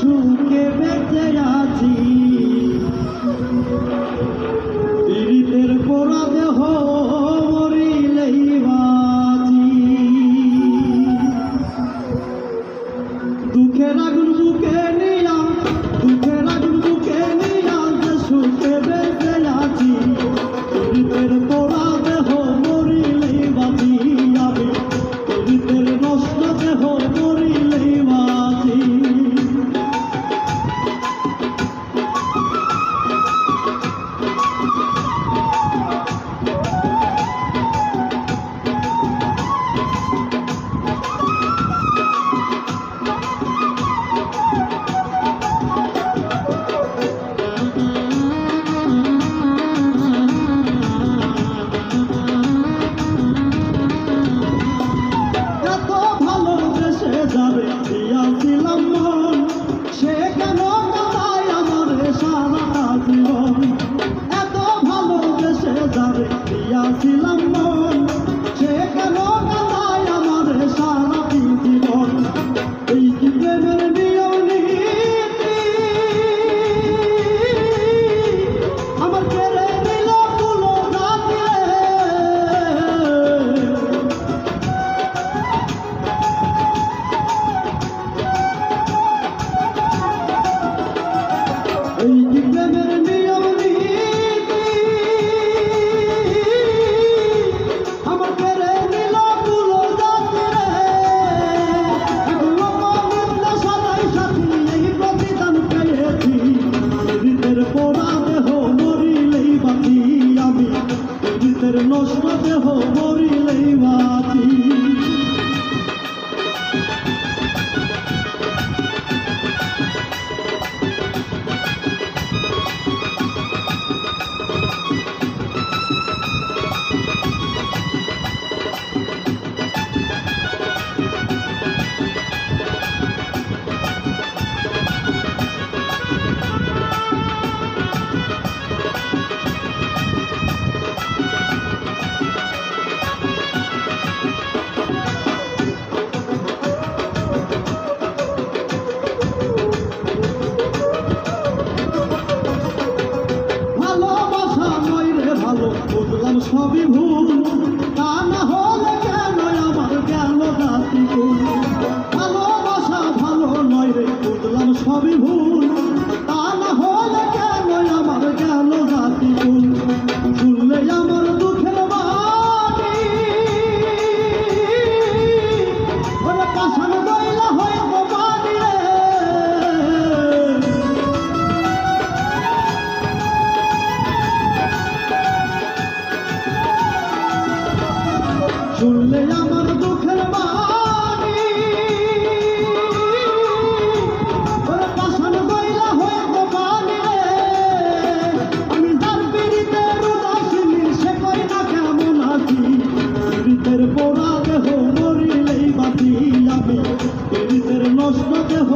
সুখে বেঁচে আছি, পীড়িতের পোড়া দেহ মরিলেই বাঁচি। দুঃখের আগুন বুকে নিয়া, দুঃখের আগুন বুকে নিয়া যে সুখে বেঁচে আছি, পীড়িতের পোড়া দেহ মরিলেই বাঁচি। আমি পীড়িতের নষ্ট দেহ মরিলেই বাঁচি। যাবে দিয়াছিলাম মন, সে কেন কাঁদায় আমারে সারা জীবন। এত ভালোবেসে যাবে দিয়াছিলাম মন, সে কেন কাঁদায় আমারে সারা জীবন। এই কি প্রেমের নিয়ম নীতি, আমার কেড়ে নিল কুলো রাতে। এই কি প্রেমের নিয়ম নীতি, আমার কেড়ে নিল কুলো রাতে। এখন লোকমিত্র সদাই সাথী এই প্রতিদান পেয়েছি, পীড়িতের পোড়া দেহ মরিলেই বাঁচি। আমি পীড়িতের নষ্ট দেহ মরিলেই বাঁচি। বুঝলাম সবই ভুল, তা না হলে কেন আমার গেল জাতি কুল। ভালোবাসা ভালো নয় রে, বুঝলাম সবই ভুল, তা না হলে কেন আমার গেল জাতি কুল। শুনলে আমার দুঃখের বাণী, ওরে পাষাণ দইলা হইব বাণী রে। শুনলে আমার দুঃখের বাণী, ওরে পাষাণ গইলা হইব বাণী রে। আমি যার পীড়িতের উদাসীনী, সে কই না কেমন আছি, পীড়িতের পোড়া দেহ মরিলেই বাঁচি। আমি পীড়িতের নষ্ট দেহ